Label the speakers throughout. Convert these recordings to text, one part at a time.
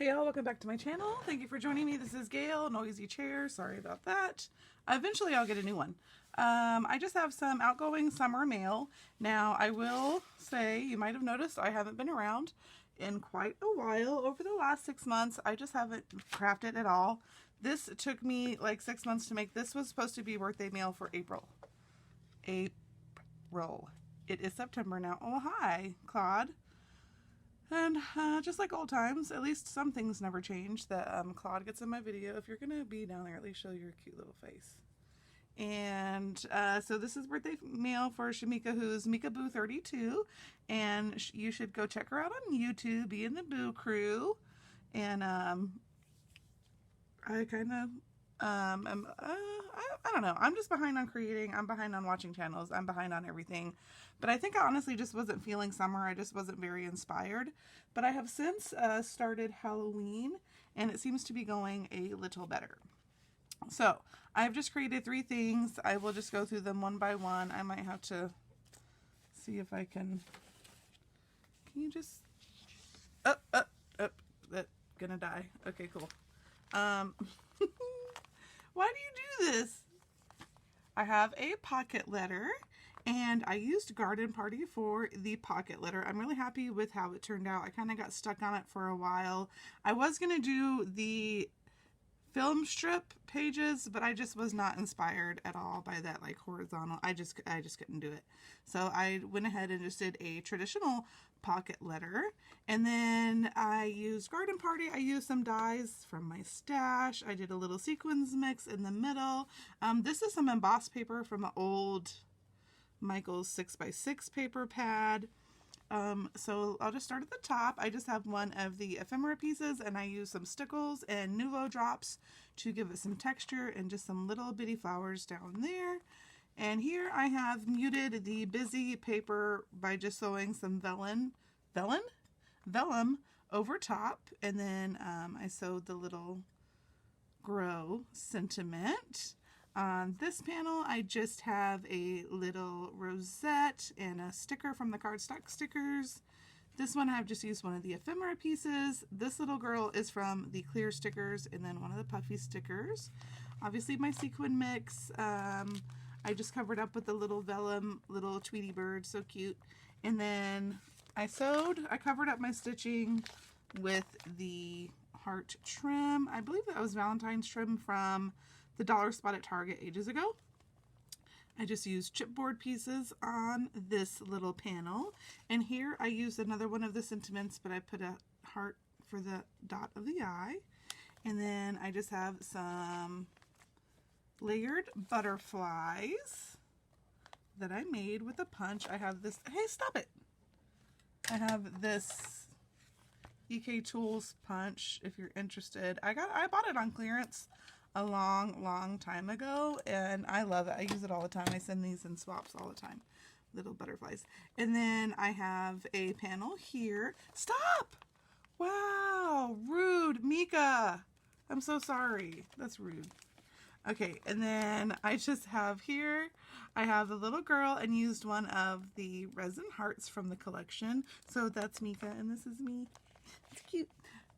Speaker 1: Hey y'all, welcome back to my channel. Thank you for joining me. This is Gail, Noisy Chair. Sorry about that. Eventually I'll get a new one. I just have some outgoing summer mail. Now I will say, you might have noticed I haven't been around in quite a while. Over the last 6 months, I just haven't crafted at all. This took me like 6 months to make. This was supposed to be birthday mail for April. April. It is September now. Oh, hi, Claude. And just like old times, at least some things never change, that Claude gets in my video. If you're going to be down there, at least show your cute little face. And so this is birthday mail for Shamika, who's Mika Boo 32. And you should go check her out on YouTube, be in the Boo crew. And I kind of, I don't know. I'm just behind on creating. I'm behind on watching channels. I'm behind on everything. But I think I honestly just wasn't feeling summer. I just wasn't very inspired. But I have since started Halloween, and it seems to be going a little better. So I've just created 3 things. I will just go through them one by one. I might have to see if I can you just, that's gonna die. Okay, cool. Why do you do this? I have a pocket letter, and I used Garden Party for the pocket letter. I'm really happy with how it turned out. I kind of got stuck on it for a while. I was going to do the film strip pages, but I just was not inspired at all by that like horizontal. I just couldn't do it. So I went ahead and just did a traditional pocket letter, and then I used Garden Party. I used some dies from my stash. I did a little sequins mix in the middle. This is some embossed paper from an old Michael's 6x6 paper pad. So I'll just start at the top. I just have one of the ephemera pieces, and I use some stickles and Nouveau drops to give it some texture, and just some little bitty flowers down there. And here I have muted the busy paper by just sewing some vellum over top, and then I sewed the little grow sentiment. On this panel, I just have a little rosette and a sticker from the cardstock stickers. This one I've just used one of the ephemera pieces. This little girl is from the clear stickers, and then one of the puffy stickers. Obviously my sequin mix, I just covered up with the little vellum, little Tweety bird, so cute. And then I covered up my stitching with the heart trim. I believe that was Valentine's trim from the dollar spot at Target ages ago. I just used chipboard pieces on this little panel. And here I used another one of the sentiments, but I put a heart for the dot of the eye. And then I just have some layered butterflies that I made with a punch. I have this, hey, stop it. I have this EK Tools punch if you're interested. I bought it on clearance a long time ago, and I love it. I use it all the time. I send these in swaps all the time. Little butterflies. And then I have a panel here. Stop! Wow, rude, Mika. I'm so sorry. That's rude. Okay, and then I just have here, I have the little girl and used one of the resin hearts from the collection. So that's Mika and this is me. It's cute.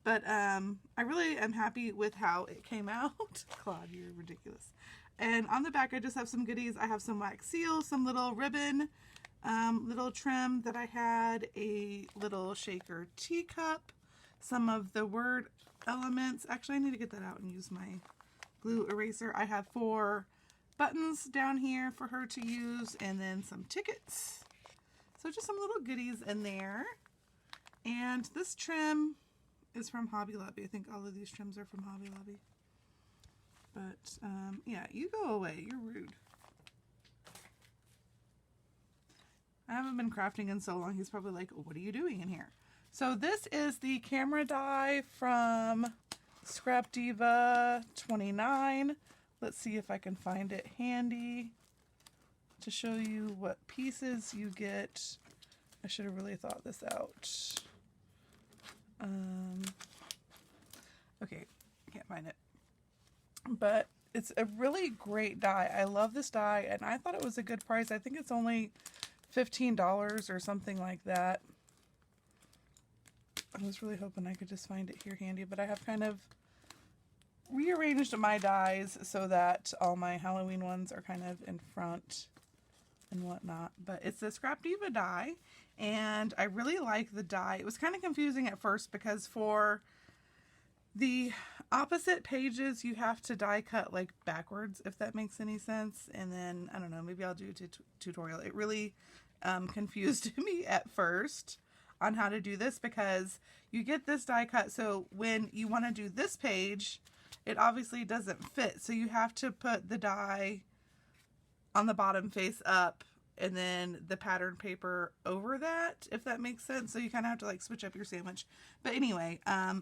Speaker 1: But I really am happy with how it came out. Claude, you're ridiculous. And on the back I just have some goodies. I have some wax seals, some little ribbon, little trim that I had, a little shaker teacup, some of the word elements. Actually, I need to get that out and use my glue eraser. I have 4 buttons down here for her to use, and then some tickets. So just some little goodies in there. And this trim is from Hobby Lobby. I think all of these trims are from Hobby Lobby. But yeah, you go away. You're rude. I haven't been crafting in so long. He's probably like, what are you doing in here? So this is the camera die from Scrap Diva 29. Let's see if I can find it handy to show you what pieces you get. I should have really thought this out. Okay, can't find it. But it's a really great die. I love this die, and I thought it was a good price. I think it's only $15 or something like that. I was really hoping I could just find it here handy, but I have kind of rearranged my dies so that all my Halloween ones are kind of in front and whatnot. But it's the Scrap Diva die, and I really like the die. It was kind of confusing at first because for the opposite pages you have to die cut like backwards, if that makes any sense. And then, I don't know, maybe I'll do a tutorial. It really confused me at first on how to do this because you get this die cut, so when you want to do this page, it obviously doesn't fit, so you have to put the die on the bottom face up and then the pattern paper over that, if that makes sense. So you kind of have to like switch up your sandwich. But anyway, I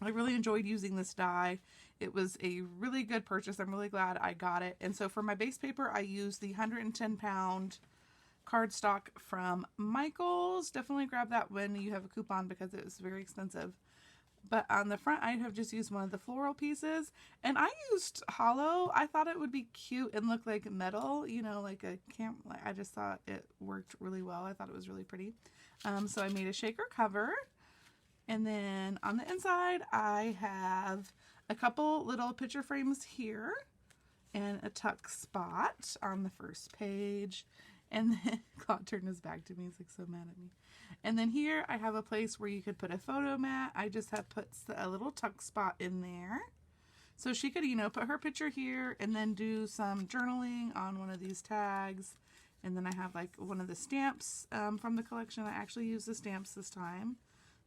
Speaker 1: really enjoyed using this die. It was a really good purchase. I'm really glad I got it. And so for my base paper, I used the 110 pound cardstock from Michaels. Definitely grab that when you have a coupon because it was very expensive. But on the front, I have just used one of the floral pieces, and I used hollow. I thought it would be cute and look like metal, you know, like a I just thought it worked really well. I thought it was really pretty. So I made a shaker cover, and then on the inside, I have a couple little picture frames here and a tuck spot on the first page. And then Claude turned his back to me. He's like so mad at me. And then here I have a place where you could put a photo mat. I just have put a little tuck spot in there. So she could, you know, put her picture here and then do some journaling on one of these tags. And then I have like one of the stamps from the collection. I actually used the stamps this time.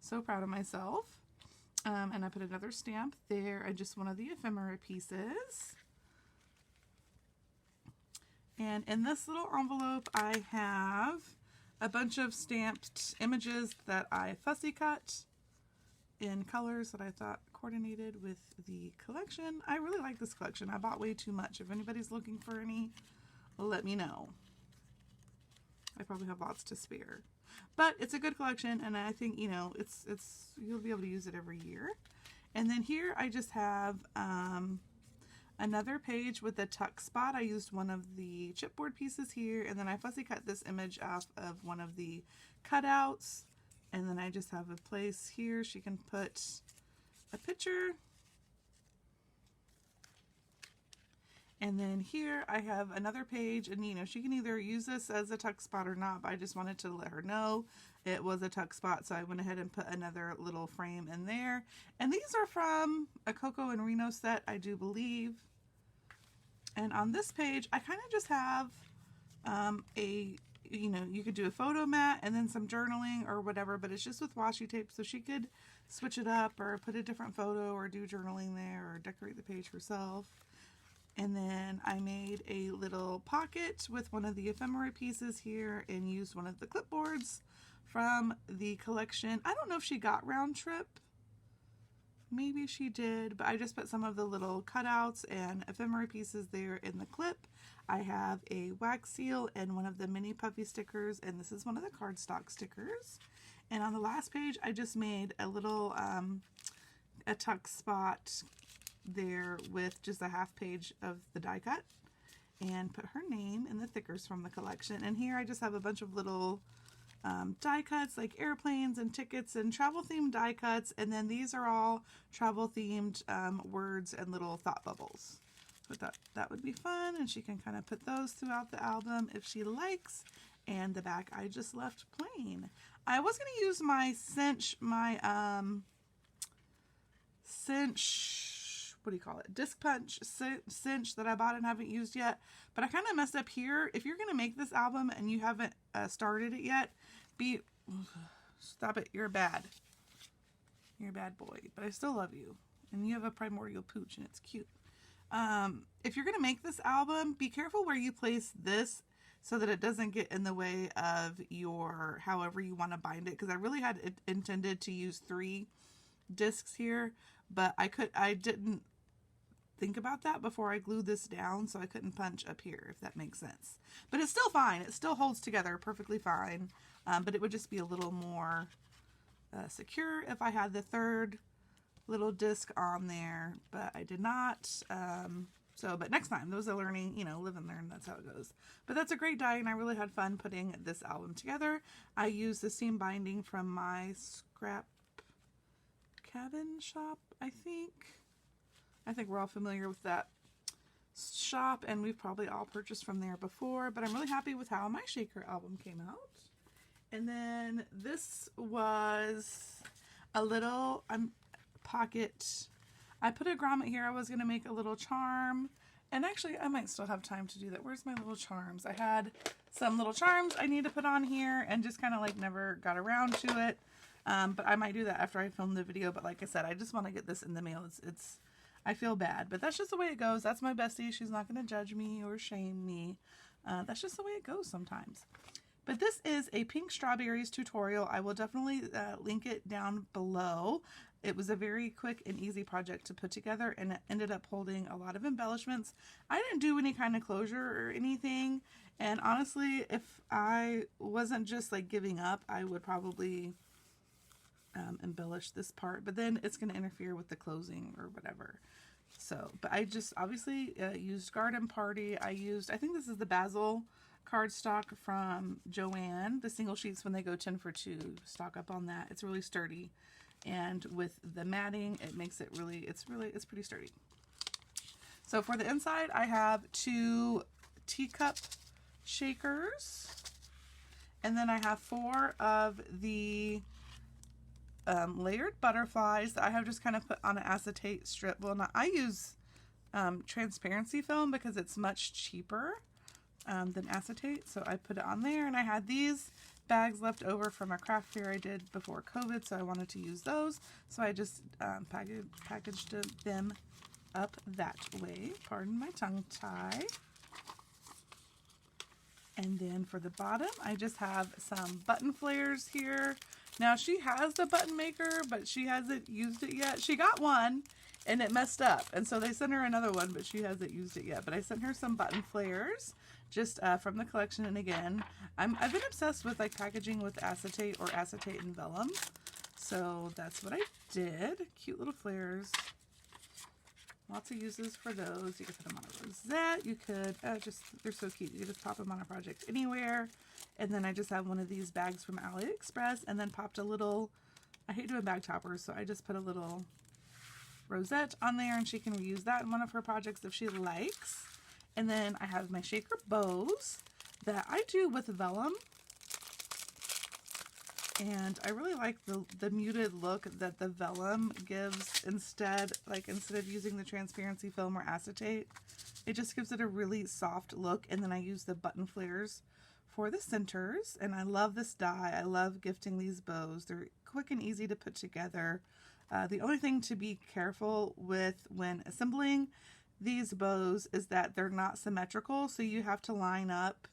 Speaker 1: So proud of myself. And I put another stamp there and just one of the ephemera pieces. And in this little envelope, I have a bunch of stamped images that I fussy cut in colors that I thought coordinated with the collection. I really like this collection. I bought way too much. If anybody's looking for any, let me know. I probably have lots to spare. But it's a good collection, and I think, you know, it's you'll be able to use it every year. And then here I just have another page with a tuck spot. I used one of the chipboard pieces here, and then I fussy cut this image off of one of the cutouts, and then I just have a place here she can put a picture. And then here I have another page, and you know, she can either use this as a tuck spot or not, but I just wanted to let her know it was a tuck spot, so I went ahead and put another little frame in there. And these are from a Coco and Reno set, I do believe. And on this page, I kind of just have you know, you could do a photo mat and then some journaling or whatever, but it's just with washi tape, so she could switch it up or put a different photo or do journaling there or decorate the page herself. And then I made a little pocket with one of the ephemera pieces here and used one of the clipboards from the collection. I don't know if she got Round Trip. Maybe she did, but I just put some of the little cutouts and ephemera pieces there in the clip. I have a wax seal and one of the mini puffy stickers, and this is one of the cardstock stickers. And on the last page, I just made a little a tuck spot there with just a half page of the die cut and put her name in the thickers from the collection. And here I just have a bunch of little die cuts like airplanes and tickets and travel themed die cuts, and then these are all travel themed words and little thought bubbles. So that would be fun, and she can kind of put those throughout the album if she likes. And the back I just left plain. I was going to use my cinch, what do you call it? Disc punch cinch that I bought and haven't used yet, but I kind of messed up here. If you're going to make this album and you haven't started it yet, stop it. You're bad. You're a bad boy, but I still love you. And you have a primordial pooch and it's cute. If you're going to make this album, be careful where you place this so that it doesn't get in the way of your, however you want to bind it. Because I really had intended to use 3 discs here, but I didn't think about that before I glued this down, so I couldn't punch up here, if that makes sense. But it's still fine. It still holds together perfectly fine, but it would just be a little more secure if I had the 3rd little disc on there, but I did not. But next time, those are learning, you know, live and learn. That's how it goes. But that's a great die, and I really had fun putting this album together. I used the seam binding from my Scrap Cabin Shop, I think. I think we're all familiar with that shop, and we've probably all purchased from there before, but I'm really happy with how my shaker album came out. And then this was a little pocket. I put a grommet here. I was going to make a little charm, and actually I might still have time to do that. Where's my little charms? I had some little charms I need to put on here and just kind of like never got around to it. But I might do that after I film the video. But like I said, I just want to get this in the mail. I feel bad, but that's just the way it goes. That's my bestie. She's not going to judge me or shame me. That's just the way it goes sometimes. But this is a pink strawberries tutorial. I will definitely link it down below. It was a very quick and easy project to put together, and it ended up holding a lot of embellishments. I didn't do any kind of closure or anything, and honestly, if I wasn't just like giving up, I would probably embellish this part, but then it's going to interfere with the closing or whatever. So, but I just obviously used Garden Party. I think this is the Basil cardstock from Joann, the single sheets when they go 10 for 2. Stock up on that. It's really sturdy, and with the matting, it makes it it's pretty sturdy. So for the inside, I have 2 teacup shakers, and then I have 4 of the layered butterflies that I have just kind of put on an acetate strip. Well, I use transparency film because it's much cheaper than acetate, so I put it on there. And I had these bags left over from a craft fair I did before COVID, so I wanted to use those, so I just packaged them up that way. Pardon my tongue tie. And then for the bottom, I just have some button flares here. Now, she has the button maker, but she hasn't used it yet. She got one, and it messed up. And so they sent her another one, but she hasn't used it yet. But I sent her some button flares just from the collection. And again, I've been obsessed with like packaging with acetate or acetate and vellum. So that's what I did. Cute little flares. Lots of uses for those. You could put them on a rosette. You could they're so cute. You could just pop them on a project anywhere. And then I just have one of these bags from AliExpress, and then popped a little, I hate doing bag toppers, so I just put a little rosette on there, and she can reuse that in one of her projects if she likes. And then I have my shaker bows that I do with vellum. And I really like the muted look that the vellum gives instead of using the transparency film or acetate. It just gives it a really soft look. And then I use the button flares for the centers. And I love this die. I love gifting these bows. They're quick and easy to put together. The only thing to be careful with when assembling these bows is that they're not symmetrical. So you have to line up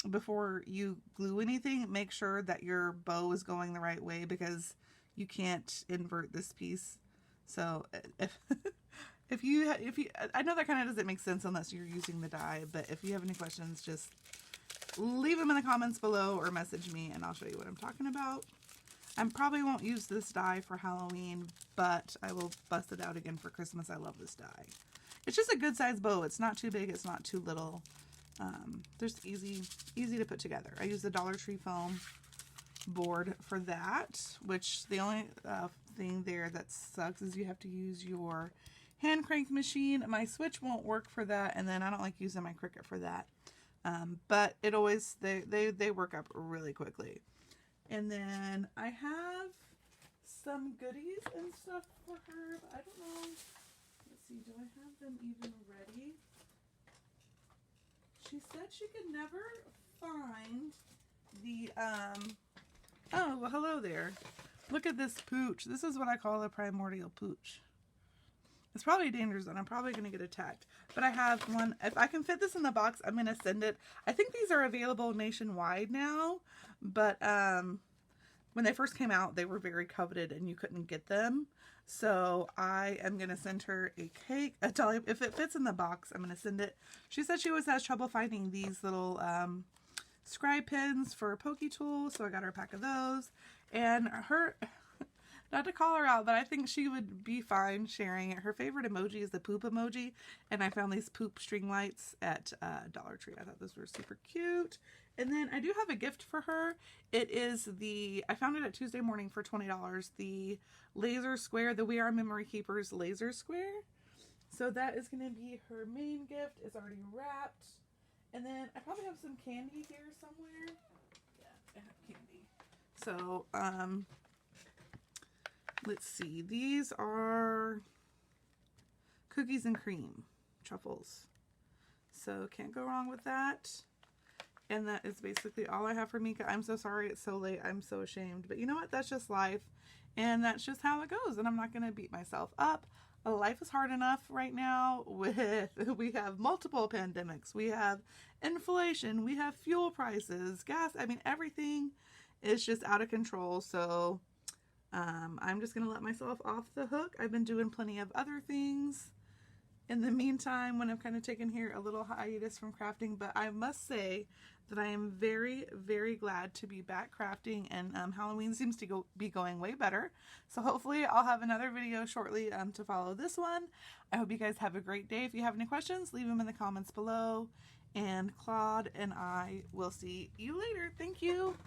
Speaker 1: before you glue anything. Make sure that your bow is going the right way, because you can't invert this piece. So if you I know that kind of doesn't make sense unless you're using the die, but if you have any questions, just leave them in the comments below or message me and I'll show you what I'm talking about. I probably won't use this die for Halloween, but I will bust it out again for Christmas. I love this die. It's just a good size bow. It's not too big, it's not too little. There's easy to put together. I use the Dollar Tree foam board for that, which the only thing there that sucks is you have to use your hand crank machine. My switch won't work for that, and then I don't like using my Cricut for that. But it always, they work up really quickly. And then I have some goodies and stuff for her. I don't know. Let's see, do I have them even ready? She said she could never find the, oh, well, hello there. Look at this pooch. This is what I call a primordial pooch. It's probably a danger zone. I'm probably going to get attacked. But I have one. If I can fit this in the box, I'm going to send it. I think these are available nationwide now. But when they first came out, they were very coveted and you couldn't get them. So I am going to send her a cake. If it fits in the box, I'm going to send it. She said she always has trouble finding these little scribe pins for a pokey tool. So I got her a pack of those. And her... Not to call her out, but I think she would be fine sharing it. Her favorite emoji is the poop emoji, and I found these poop string lights at Dollar Tree. I thought those were super cute, And then I do have a gift for her. It is I found it at Tuesday Morning for $20, the laser square, the We Are Memory Keepers laser square. So that is going to be her main gift. It's already wrapped. And then I probably have some candy here somewhere. Yeah, I have candy. So, let's see. These are cookies and cream truffles. So can't go wrong with that. And that is basically all I have for Mika. I'm so sorry it's so late. I'm so ashamed. But you know what? That's just life. And that's just how it goes. And I'm not going to beat myself up. Life is hard enough right now we have multiple pandemics. We have inflation. We have fuel prices, gas. I mean, everything is just out of control. So I'm just going to let myself off the hook. I've been doing plenty of other things in the meantime when I've kind of taken here a little hiatus from crafting, but I must say that I am very, very glad to be back crafting, and Halloween seems to be going way better. So hopefully I'll have another video shortly to follow this one. I hope you guys have a great day. If you have any questions, leave them in the comments below, and Claude and I will see you later. Thank you.